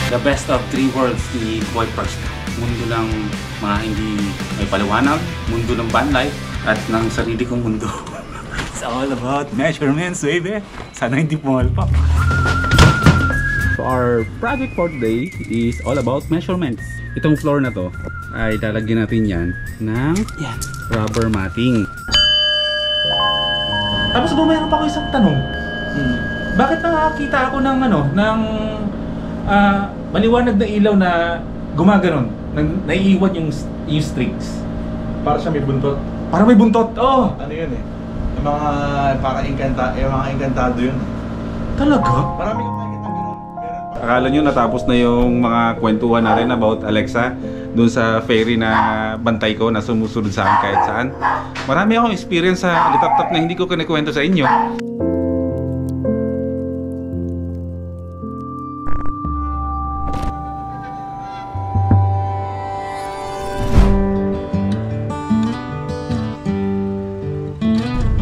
The best of three worlds ni Boy First. Mundo ng mga hindi may paliwanag, mundo ng van life, at ng sarili kong mundo. It's all about measurements, baby. Sana hindi pumalpak. So our project for today is all about measurements. Itong floor na to ay lalagyan natin yan ng rubber matting. Tapos ba mayroon pa ako isang tanong? Bakit nakakita ako ng maliwanag na ilaw na gumaganon, naiiwan yung streaks? Para siya may buntot. Para may buntot, oh! Ano yun eh? Yung mga inkantado yun. Talaga? Marami kang makikita gano'n. Akala nyo natapos na yung mga kwentuhan natin about Alexa doon sa ferry na bantay ko na sumusunod sa akin kahit saan. Marami akong experience sa litap-tap na hindi ko kinikwento sa inyo.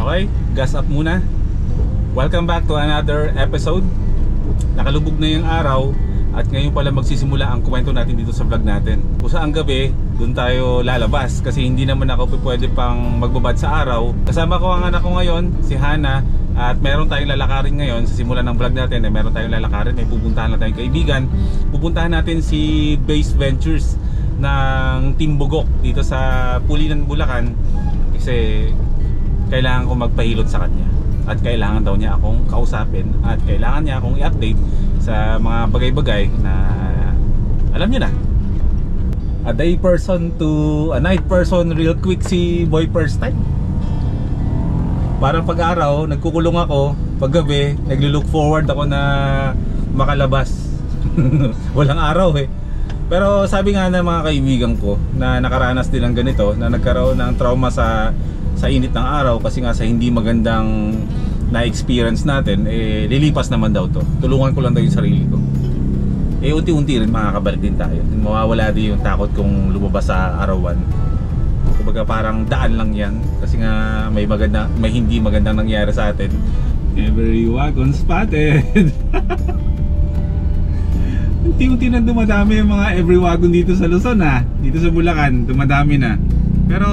Okay, gas up muna. Welcome back to another episode. Nakalubog na yung araw at ngayon pala magsisimula ang kwento natin dito sa vlog natin. Kusa ang gabi, doon tayo lalabas kasi hindi naman ako pwede pang magbabad sa araw. Kasama ko ang anak ko ngayon, si Hana, at meron tayong lalakarin ngayon sa simula ng vlog natin. Meron tayong lalakarin, may pupuntahan na tayong kaibigan. Pupuntahan natin si Base Ventures ng Timbogok dito sa Pulilan, Bulacan kasi kailangan ko magpahilot sa kanya at kailangan daw niya akong kausapin at kailangan niya akong i-update sa mga bagay-bagay na alam niyo na. A day person to a night person real quick si Boy First time. Parang pag-araw nagkukulong ako, pag-gabi naglo-look forward ako na makalabas. Walang araw eh. Pero sabi nga ng mga kaibigan ko na nakaranas din ng ganito, na nagkaroon ng trauma sa init ng araw kasi nga sa hindi magandang na-experience natin, lilipas naman daw to. Tulungan ko lang daw yung sarili ko. Unti-unti rin makakabalik din tayo. Mawawala din yung takot kung lumabas sa arawan. Kumbaga parang daan lang yan kasi nga may hindi magandang nangyari sa atin. Every wagon spotted. Unti-unti na dumadami yung mga every wagon dito sa Luzon dito sa Bulacan, dumadami na. Pero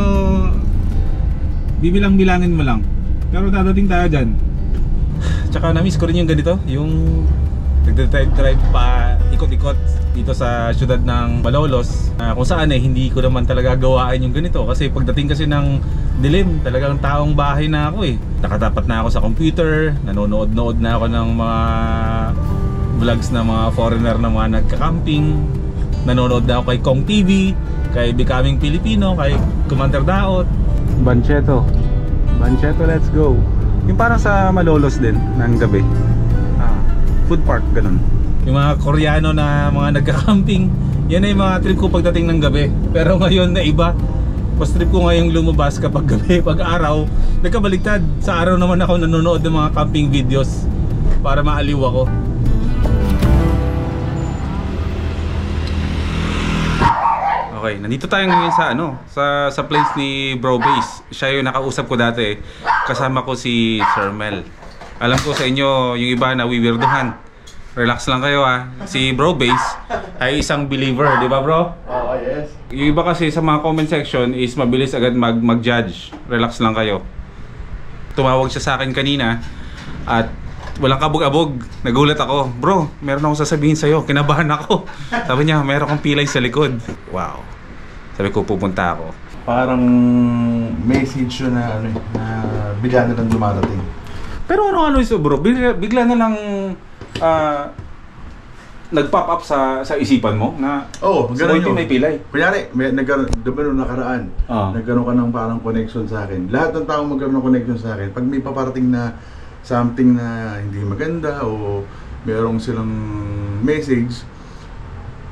bibilang-bilangin mo lang. Pero dadating tayo dyan. Tsaka na-miss ko rin yung ganito, yung nagdadrive pa ikot-ikot dito sa syudad ng Malolos, kung saan hindi ko naman talaga gawain yung ganito kasi pagdating kasi ng dilim, talagang taong bahay na ako eh. Nakatapat na ako sa computer, nanonood-nood na ako ng mga vlogs na mga foreigner na mga nagka-camping, nanonood na ako kay Kong TV, kay Becoming Filipino, kay Commander Daot, Bancheto, let's go. Yung parang sa Malolos din ng gabi, food park, ganun. Yung mga Koreano na mga nagka-camping, yan ay mga trip ko pagdating ng gabi. Pero ngayon na iba, mas trip ko ngayong lumabas kapag gabi. Pag araw, nagkabaliktad. Sa araw naman ako nanonood ng mga camping videos para maaliw ako. Okay, nandito tayo ngayon sa place ni Bro Base. Siya yung nakausap ko dati. Kasama ko si Sir Mel. Alam ko sa inyo, yung iba na wiwirduhan. Relax lang kayo Si Bro Base ay isang believer, di ba bro? Oo, yes. Yung iba kasi sa mga comment section is mabilis agad mag-judge. Relax lang kayo. Tumawag siya sa akin kanina at walang kabog-abog. Nagulat ako. Bro, meron akong sasabihin sa'yo. Kinabahan ako. Sabi niya, meron kang pilay sa likod. Wow. Sabi ko, pupunta ako. Parang message yun na bigla na lang dumarating. Pero ano iso bro? Bigla na lang nag-pop up sa isipan mo na ganun yun. May pilay. Kunyari, nung nakaraan, nagkaroon ka ng parang connection sa akin. Lahat ng taong magkaroon ng connection sa akin, pag may paparating na something na hindi maganda o merong silang message,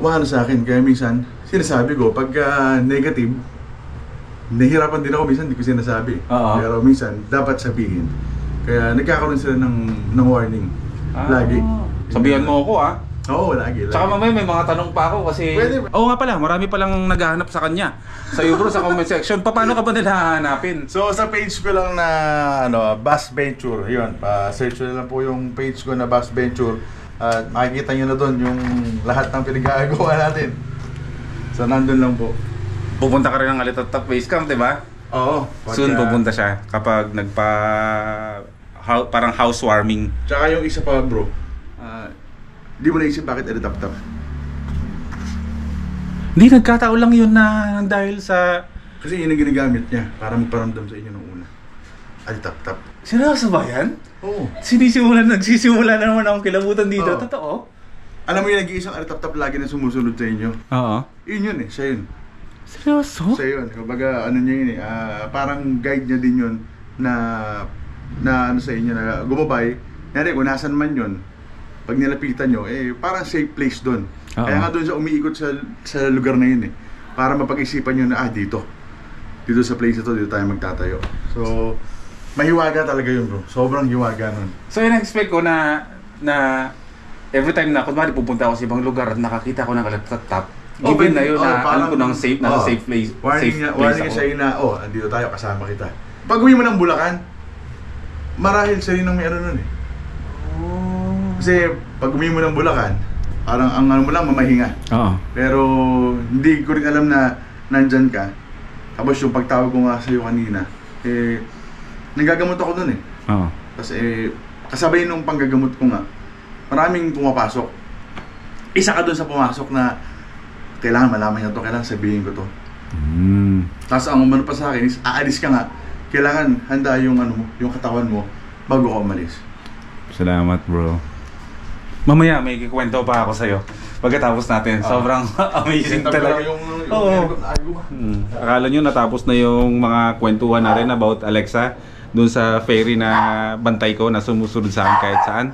umano sa akin. Kaya minsan, sinasabi ko, pag negative, nahihirapan din ako minsan, hindi ko sinasabi. Pero minsan, dapat sabihin. Kaya nagkakaroon sila ng warning. Lagi. Sabihan mo ako Oo, lagi. Tsaka mamaya may mga tanong pa ako kasi... Pwede. Oo nga pala, marami palang naghahanap sa kanya. Sa iyo bro, sa comment section. Paano ka ba nila hahanapin? So sa page ko lang na Bass Venture, yun, search na lang po yung page ko na Bass Venture. At makikita nyo na doon yung lahat ng pinagagawa natin. So nandun lang po. Pupunta ka rin ng Alitaptap Base Camp, di ba? Oo. Soon pupunta siya kapag parang housewarming. Tsaka yung isa pa bro, di mo naisip bakit Alitaptap? Hindi, nagkataon lang yun na dahil sa... Kasi yun ang ginagamit niya para magparamdam sa inyo nung una. Alitaptap. Seryoso ba yan? Oo. Nagsisimula na naman akong kilabutan dito. Oo. Totoo? Alam mo yung nag-iisang Alitaptap lagi na sumusunod sa inyo? Oo. Yun eh, siya yun. Seryoso? Siya yun. Kumbaga ano niya yun eh, parang guide niya din yun na ano sa inyo na gumabay. Nyari kung nasan man yun, pag nilapitan nyo, parang safe place doon. Kaya nga doon siya umiikot sa lugar na yun eh. Para mapag-isipan nyo na dito sa place ito, dito tayo magtatayo. So, mahiwaga talaga yun bro. Sobrang hiwaga nun. So in-expect ko na every time na kunwari pupunta ako sa ibang lugar at nakakita ko ng Alitaptap, given na yun na alam ko ng safe, nasa safe place. Warning niya sa'yo na, andito tayo, kasama kita. Pag uwi mo ng Bulacan, marahil siya rin ang may ano nun eh. Kasi pag uwi mo ng Bulacan, parang ang ano mo lang, mamahinga. Oo. Pero hindi ko rin alam na nandyan ka. Tapos yung pagtawag ko nga sa'yo kanina, nagagamot ako dun eh. Oo. Tapos kasabay nung panggagamot ko nga, maraming pumapasok. Isa ka dun sa pumasok na kailangan malaman niya to, kailangan sabihin ko to. Tapos ang umano pa sa akin is, aalis ka nga, kailangan handa yung ano mo, yung katawan mo bago ka umalis. Salamat bro. Mamaya may kikwento pa ako sa'yo pagkatapos natin. Sobrang amazing talaga. Akala nyo natapos na yung mga kwentuhan natin about Alexa dun sa ferry na bantay ko na sumusunod sa akin kahit saan.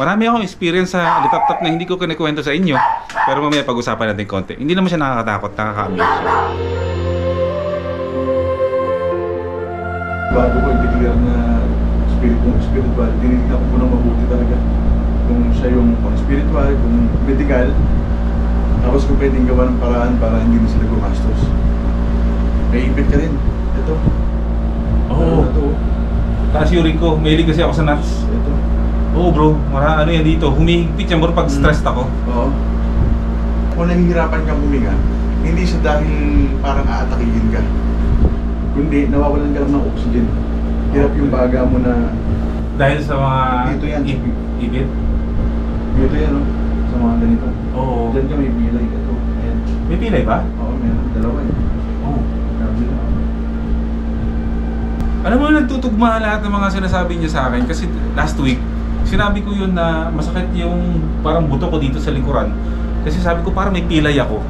Marami akong experience sa Alitaptap na hindi ko kinikwento sa inyo. Pero mamaya pag-usapan natin konti. Hindi naman siya nakakatakot, nakaka-amaze siya. Bago ko i-declare na spiritual, tinignan ko muna mabuti talaga. Kung siya yung spiritual, kung medical, tapos kung pwedeng gawa ng paraan para hindi na sila gumastos. May ipit ka rin. Ito. Oo. Taas uric ko. Mahilig kasi ako sa nuts. Ito. Oo bro. Ano yan dito. Humihigpit yan bro pag stressed ako. Oo. Kung nahihirapan kang huminga, hindi siya dahil parang aatakihin ka. Kundi nawawalan ka lang ng oxygen. Hirap yung baga mo na... Dahil sa mga... Dito yan. Ibit? Dito yan, no? Sa mga ganito. Oo. Diyan ka may pilay. Ito. Ayan. May pilay ba? Oo, meron. Dalawa eh. Oo. Grabe na. Alam mo, nagtutugma lahat ng mga sinasabi niya sa akin. Kasi last week, sinabi ko yun na masakit yung parang buto ko dito sa likuran. Kasi sabi ko parang may pilay ako.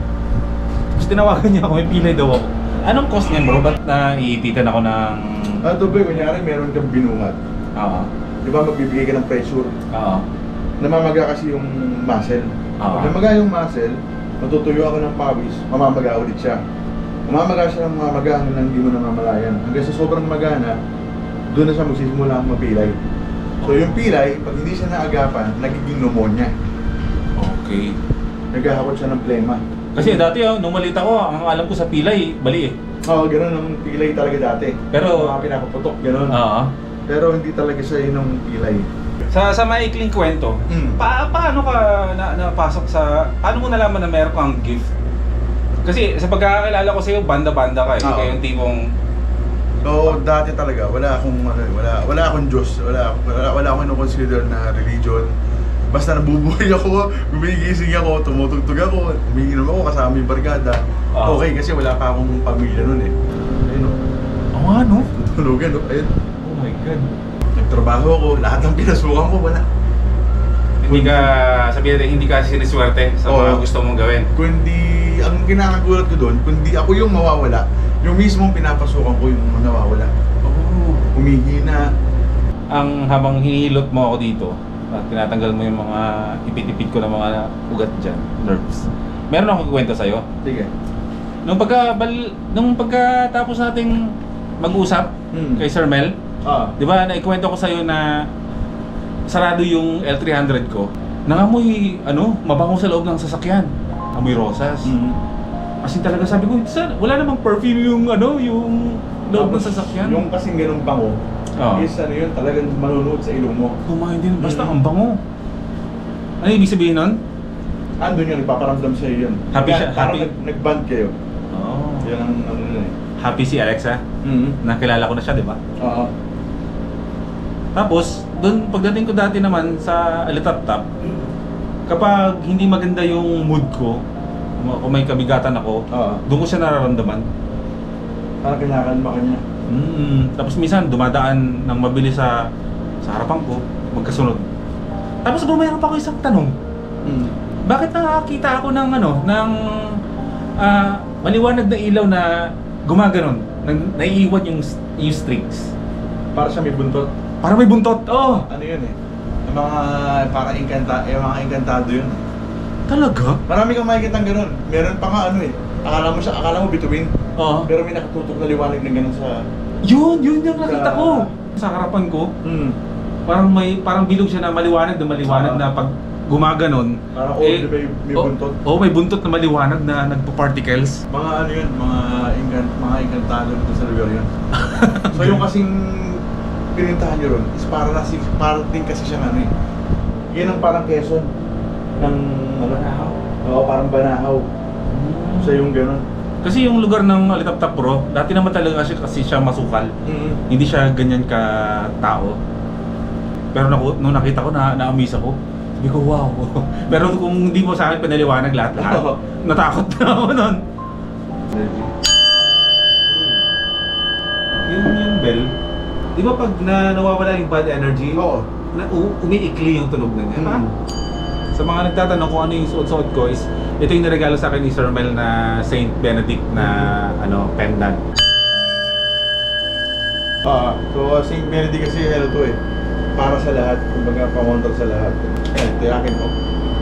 Tapos tinawagan niya ako, may pilay daw ako. Anong cause niyan bro? Ba't naiipitan ako ng... Ito ba, kunyari meron kang binuhat. Oo. Di ba magbibigay ka ng pressure? Oo. Namamaga kasi yung muscle. Pag namaga yung muscle, matutuyo ako ng pawis, mamamaga ulit siya. Mamamaga siya ng mamamaga hanggang hindi mo namamalayan. Hanggang sa sobrang maga na, doon na siya magsisimula ang mapilay. So yung pilay, pag hindi siya naagapan, nagiging pneumonia. Okay. Naghahakot siya ng plema. Kasi dati nung maliit ako, ang alam ko sa pilay, bali eh. Oo, gano'n ang pilay talaga dati. Pero... mga pinapaputok, gano'n. Oo. Pero hindi talaga siya yun ang pilay. Sa maikling kwento, paano ka napasok sa... Paano mo nalaman na meron kang gift? Kasi sa pagkakakilala ko sa'yo, banda-banda ka eh. Hindi kayong tipong... So, dati talaga, wala akong Diyos. Wala akong ino-consider na religion. Basta nabubuhay ako, gumigising ako, tumutugtog ako, umiinom ako kasama yung barkada. Okay, kasi wala pa akong pamilya nun eh. Ayun o. Oo nga no? Tutulugan o, ayun. Oh my God. Nagtrabaho ako, lahat ng pinasukan ko, wala. Hindi ka, sabihin natin, hindi ka siniswerte sa mga gusto mong gawin. Kundi, ang kinakagulat ko doon, kundi ako yung mawawala, yung mismong pinapasukan ko yung nawawala. Humihina. Ang habang hinihilot mo ako dito, at tinatanggal mo yung mga ipit-ipit ko ng mga ugat dyan, nerves. Meron akong kwento sa'yo. Sige. Nung pagkatapos nating mag-usap kay Sir Mel, di ba, naikwento ko sa'yo na sarado yung L300 ko. Nangamoy, mabango sa loob ng sasakyan. Amoy rosas. As in talaga sabi ko, wala namang perfume yung yung loob ng sasakyan. Yung kasing ganung bango, is yun, talagang manunood sa ilong mo. Kumain din, basta ang bango. Ano ibig sabihin nun? Andun yun, nagpaparamdam sa'yo yun. Happy siya, Parang happy? nag-band kayo. Oh. Yan ang ano yun eh. Happy si Alexa? Nakilala ko na siya, di ba? Oo. Tapos, doon pagdating ko dati naman sa Alitap-Tap, kapag hindi maganda yung mood ko, kung may kabigatan ako, doon ko siya nararamdaman. Parang kinakalma ka niya. Tapos minsan dumadaan ng mabilis sa harapan ko, magkasunod. Tapos mayroon pa ako isang tanong. Bakit nakakita ako ng maliwanag na ilaw na gumaganon, naiiwan yung streaks? Para siya may buntot. Para may buntot, oo. Ano yun eh? Yung mga parang mga inkantado yun. Talaga? Marami kang makikita ng ganun. Meron pa nga ano eh. Akala mo bituin. Oo. Pero may nakatutok na liwanag na ganun sa... Yun yung nakita ko. Sa harapan ko, parang bilog siya na maliwanag na pag gumaganon. Parang may buntot. May buntot na maliwanag na nagpo-particles. Mga ano yun, mga inkantado dito sa lugar yun. So yung kasing pinintahan nyo ron is para din kasi siyang ano eh. Yan ang parang Quezon ng Banahaw. Oo, parang Banahaw. So yung ganun. Kasi yung lugar ng Alitap-Tap Pro, dati naman talaga kasi siya masukal. Hindi siya ganyan ka tao. Pero nung nakita ko, na-amaze ako. Sabi ko, wow. Pero kung hindi mo sa akin pinaliwanag lahat, natakot na ako nun. Yung bell, di ba pag nawawala yung bad energy, umiikli yung tunog na niya. Sa mga nagtatanong kung ano yung suot-suot ko is, ito yung niregalo sa akin ni Sir Mel na Saint Benedict na pendant. So Saint Benedict kasi to eh. Para sa lahat, kumbaga pamontor sa lahat. Ito yung akin po.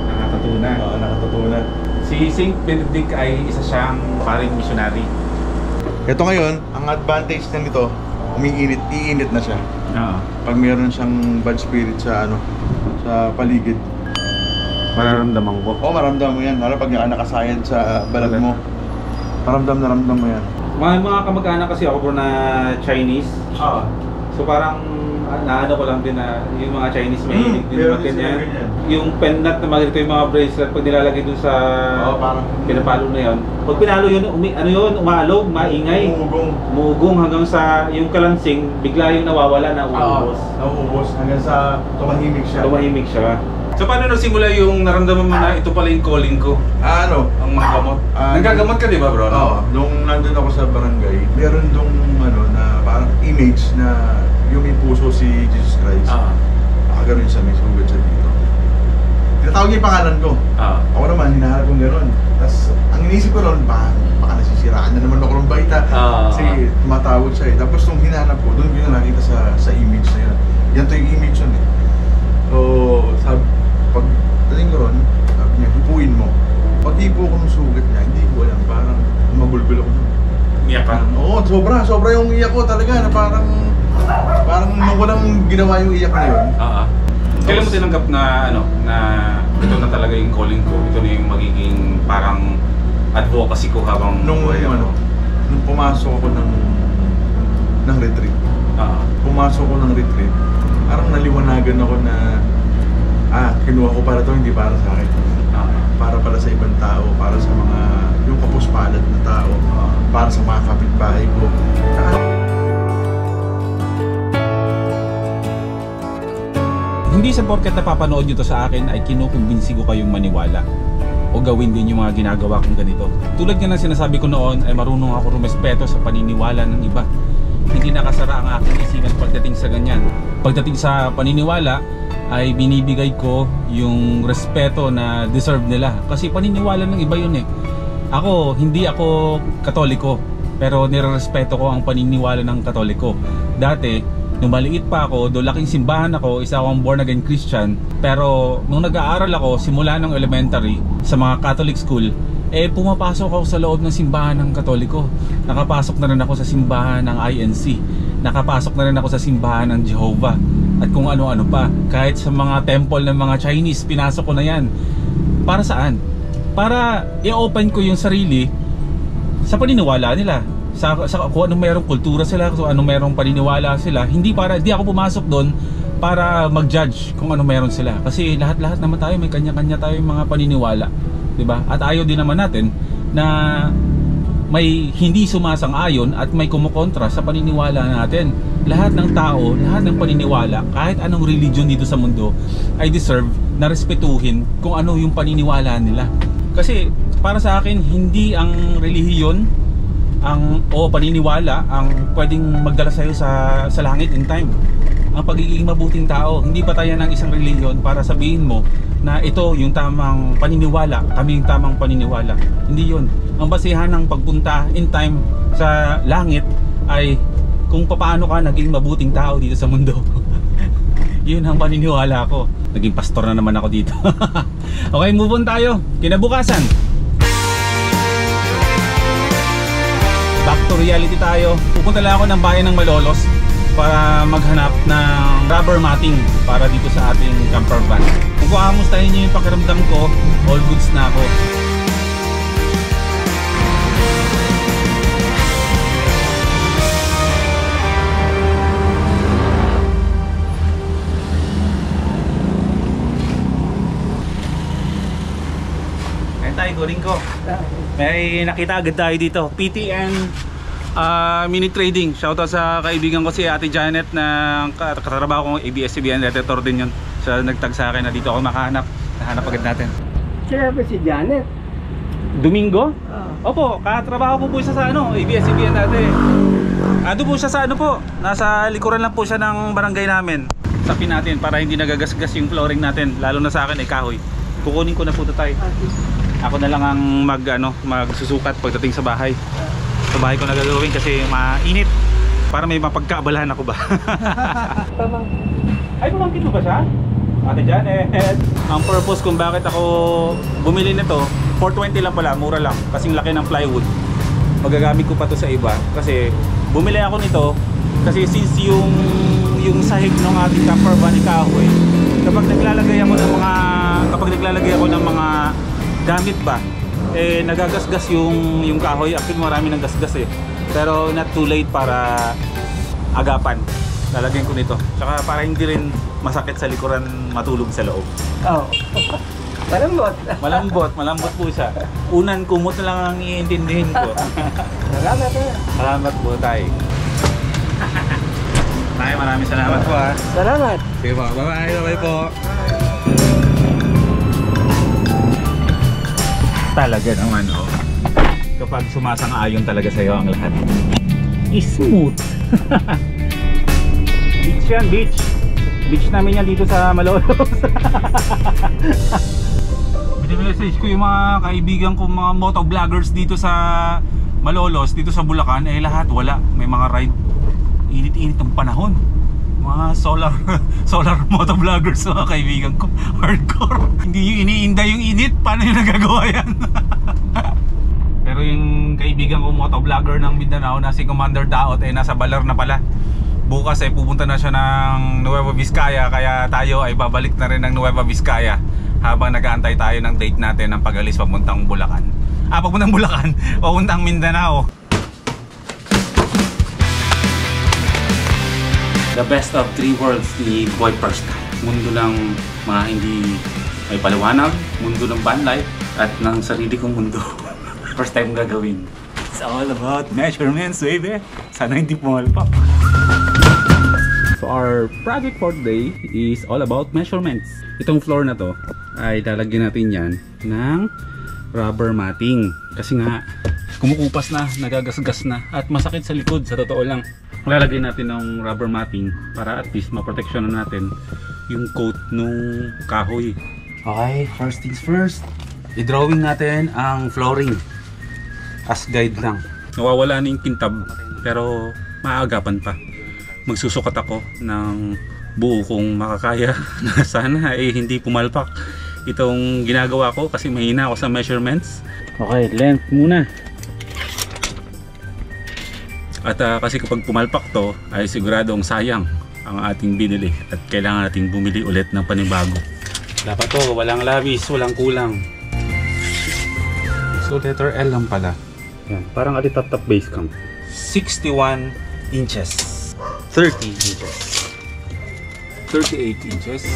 Nakatatunan. Nakatatunan. Si Saint Benedict ay isa siyang paring missionary. Ito ngayon, ang advantage na nito, iinit na siya. Pag meron siyang bad spirit sa sa paligid. Mararamdaman ko. Maramdaman mo yan. Lalo pag nakasayad sa balat mo. Maramdam mo yan. Mga kamag-anak kasi ako bro na Chinese. So parang naano ko lang din na yung mga Chinese may din ganyan. Yung pendant na mga yung mga bracelet pag nilalagay dun sa parang pinapalo na yun. Pag pinalo yun, umalog, maingay. Umugong hanggang sa yung kalansing, bigla yung nawawala na uubos. Nauubos hanggang sa tumahimik siya. So paano nagsimula yung naramdaman mo na ito pala yung calling ko? Ang maggamot. Nagagamot ka di ba bro? Nung nandun ako sa barangay, meron dong na parang image na yung may puso si Jesus Christ. Nakagaroon siya, may sugat siya dito. Tinatawag niya yung pangalan ko. Ako naman, hinahanap kong gano'n. Tapos, ang inisip ko noon, baka nasisiraan na naman ako ng baita. Kasi tumatawag siya eh. Tapos nung hinahanap ko, doon ko yung nakita sa image na yun. Yan to yung image yun eh. So, pag dating ko ron, sabi niya, hipuin mo. Pag hipo ko ng sugat niya, hindi ko alam, parang mabulbul ako. Iyak ka? Oo, sobra yung iyak ko talaga na parang walang ginawa yung iyak na yun. Kailan mo tinanggap na na ito na talaga yung calling ko, ito na yung magiging parang advocacy ko habang buhay ako? Nung pumasok ako ng retreat. Pumasok ko ng retreat, parang naliwanagan ako na kinuha ko para to, hindi para sa akin. Para pala sa ibang tao, para sa mga yung kapuspalad na tao, para sa mga kapitbahay ko. Hindi sa porket napapanood nyo to sa akin ay kinukumbinsi ko kayong maniwala o gawin din yung mga ginagawa kong ganito. Tulad nga ng sinasabi ko noon ay marunong ako rumespeto sa paniniwala ng iba. Hindi nakasara ang aking isipan pagdating sa ganyan. Pagdating sa paniniwala ay binibigay ko yung respeto na deserve nila. Kasi paniniwala ng iba yun eh. Hindi ako Katoliko, pero nirerespeto ko ang paniniwala ng Katoliko. Dati, nung maliit pa ako, do laking simbahan ako, isa akong born again Christian. Pero nung nag-aaral ako, simula ng elementary, sa mga Catholic school, pumapasok ako sa loob ng simbahan ng Katoliko. Nakapasok na rin ako sa simbahan ng INC. Nakapasok na rin ako sa simbahan ng Jehovah. At kung ano-ano pa. Kahit sa mga temple ng mga Chinese, pinasok ko na yan. Para saan? Para i-open ko yung sarili sa paniniwala nila. Sa kung anong merong kultura sila, kung anong merong paniniwala sila. Hindi ako pumasok doon para mag-judge kung ano meron sila. Kasi lahat-lahat naman tayo may kanya-kanya tayong mga paniniwala, 'di ba? At ayaw din naman natin na may hindi sumasang-ayon at may kumukontra sa paniniwala natin. Lahat ng tao, lahat ng paniniwala, kahit anong religion dito sa mundo ay deserve na respetuhin kung ano yung paniniwala nila. Kasi para sa akin, hindi ang relihiyon o paniniwala ang pwedeng magdala sa'yo sa langit in time. Ang pagiging mabuting tao, hindi batayan ng isang relihiyon para sabihin mo na ito yung tamang paniniwala, kami yung tamang paniniwala. Hindi yun. Ang basihan ng pagpunta in time sa langit ay kung paano ka naging mabuting tao dito sa mundo. Yun ang paniniwala ko. Naging pastor na naman ako dito. Okay, move on tayo. Kinabukasan, back to reality tayo. Pupunta lang ako ng bayan ng Malolos para maghanap ng rubber matting para dito sa ating camper van. Kung kamustahin nyo yung pakiramdam ko, all goods na ako. Ayan tayo, guling ko. May nakita agad tayo dito. PTN Mini Trading. Shoutout sa kaibigan ko si Ate Janet na katrabaho kong ABS-CBN editor din yun. Siya nagtag sa akin na dito ako makahanap. Nahanap agad natin. Siya ba si Janet? Domingo? Opo, katrabaho ko po siya sa ABS-CBN dati. Doon po siya sa po. Nasa likuran lang po siya ng barangay namin. Sapin natin para hindi nagagasgas yung flooring natin. Lalo na sa akin ay kahoy. Kukunin ko na po ito tayo. Ako na lang ang magsusukat pagdating sa bahay. Sa bahay ko na gagawin kasi mainit. Para may mapagkaabalahan ako ba. Ay, pamangkin mo ba siya? Ate Janet. Ang purpose kung bakit ako bumili nito, 420 lang pala, mura lang. Kasing laki ng plywood. Magagamit ko pa to sa iba. Kasi bumili ako nito kasi since yung sahig ng ating camper van ni kahoy, kapag naglalagay ako ng mga gamit ba, nagagasgas yung kahoy. Actually marami ng gasgas pero not too late para agapan. Lalagyan ko nito, tsaka para hindi rin masakit sa likuran matulog sa loob. Malambot po siya. Unan kumot na lang ang iintindihin ko. Salamat po tayo. Maraming salamat po ha. Salamat. Sige po, bye po. Talaga naman kapag sumasang-ayon talaga sa'yo ang lahat, smooth. Beach yan, beach namin yan dito sa Malolos. Binimessage ko yung mga kaibigan ko, mga motovloggers dito sa Malolos, dito sa Bulacan, lahat wala, may mga ride. Init-init ang panahon. Mga solar motovloggers, mga kaibigan ko, hardcore. Hindi yung iniinda yung init, paano yung nagagawa yan? Pero yung kaibigan ko motovlogger ng Mindanao na si Commander Daot nasa Baler na pala. Bukas pupunta na siya ng Nueva Vizcaya, kaya tayo ay babalik na rin ng Nueva Vizcaya habang nag-aantay tayo ng date natin ng pag-alis papuntang Bulacan. Papuntang Bulacan, papuntang Mindanao. The best of three worlds ni Boy First Time. Mundo ng mga hindi may paliwanag, mundo ng van life, at ng sarili kong mundo. First time gagawin. It's all about measurements, baby. Sana hindi pumalpak. So our project for today is all about measurements. Itong floor na to ay lalagyan natin yan ng rubber matting. Kasi nga kumukupas na, nagagasgas na, at masakit sa likod, sa totoo lang. Lalagyan natin ng rubber matting para at least maproteksyon na natin yung coat nung kahoy. Okay, first things first, i-drawing natin ang flooring as guide lang. Nawawala na yung kintab pero maagapan pa. Magsusukat ako ng buo kung makakaya na sana hindi pumalpak itong ginagawa ko kasi mahina ako sa measurements. Okay, length muna. At kasi kapag pumalpak to ay siguradong sayang ang ating binili at kailangan nating bumili ulit ng panibago. Dapat to walang labis, walang kulang. So letter L lang pala. Yan, parang alitap-tap base camp. 61 inches. 30 inches. 38 inches.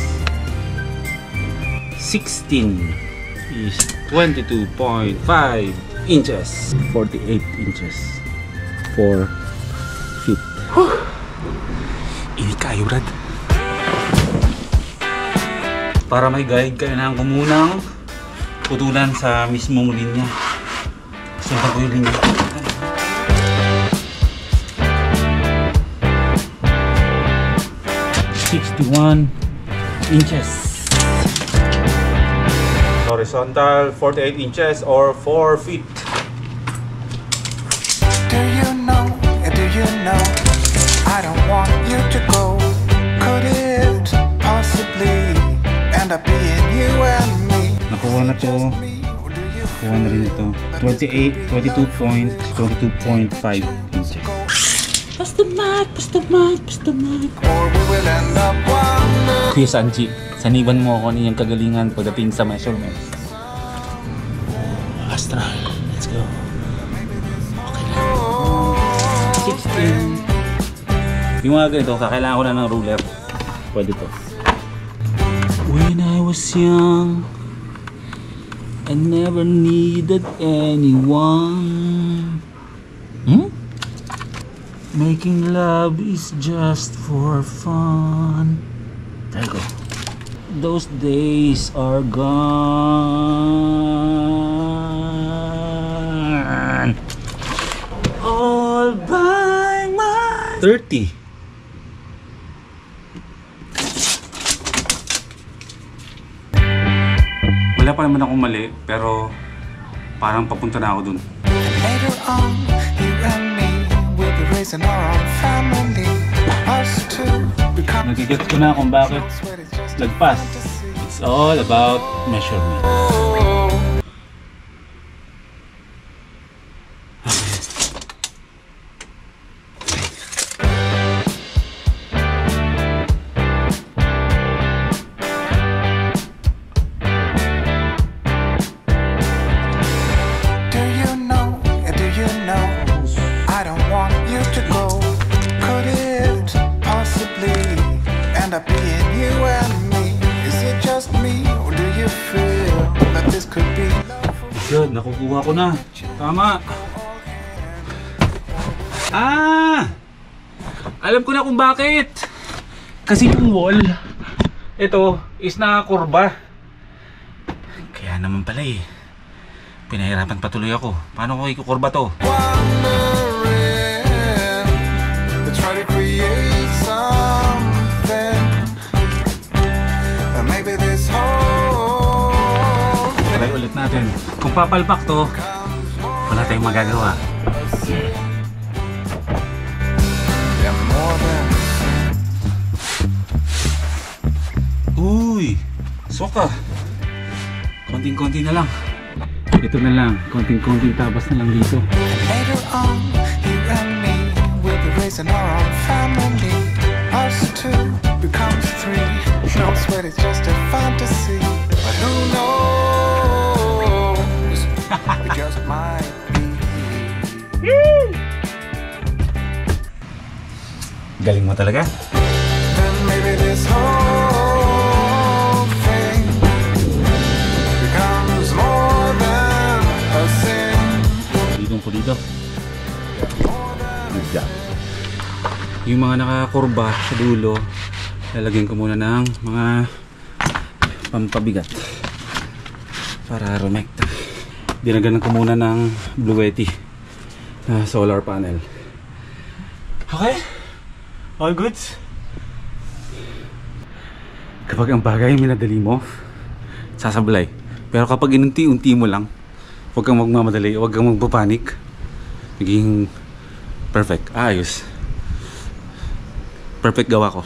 16 is 22.5 inches. 48 inches. 4 feet. Ini kayo, Brad. Para may guide, kailangan ko munang putulan sa mismong linya. Sundan ko yung linya. 61 inches. Horizontal 48 inches or 4 feet. Do you know, I don't want you to go. Could it possibly end up being you and me? Nakuha na to. Nakuha na rin ito. 22.5 inches. Basta mic. Or we will end up wondering. Kuya Sanji, saniban mo ako niyang kagalingan pagdating sa measurements. Astral, let's go. Okay na. 16. Yung mga ganito, kakailangan ko na ng ruler. Pwede to. When I was young, I never needed anyone. Making love is just for fun. There you go. Those days are gone. All by my 30. Wala pa naman akong mali, pero parang papunta na ako dun. Later on, you and me will be raising our own family. Us two become. Nagigets ko na kung bakit lagpas. It's all about measurement. Do you know, I don't want you to go. Could it possibly end up being you and me? Is it just me, or do you feel that this could be love? Good, nakukuha ko na. Tama. Alam ko na kung bakit. Kasi yung wall, ito is nakakurba. Kaya naman pala eh. Pinahirapan patuloy ako. Paano ko ikukurba to? Wondering, we try to create something, but maybe this whole Try ulit natin. Kung papalpak to, wala tayong magagawa. yeah, more than Uy! Soka! Konting-konti na lang. Ito na lang. Konting-konting tabas na lang dito. later on, you and me will be raising our own family. Us two becomes three. No sweat, it's just a fantasy. But who knows? We just might be. Galing mo talaga. Then maybe this whole thing becomes more than a sin. Pulidong-pulido. Good job. Yung mga nakakurba sa dulo, lalagyan ko muna ng mga pampabigat para rumekta. Dinaganan ko muna ng Bluetti na solar panel. Okay? All good? Kapag ang bagay minadali mo, sasablay. Pero kapag inunti-unti mo lang, huwag kang magmamadali, huwag kang magpapanik, magiging perfect. Ayos. Perfect gawa ko.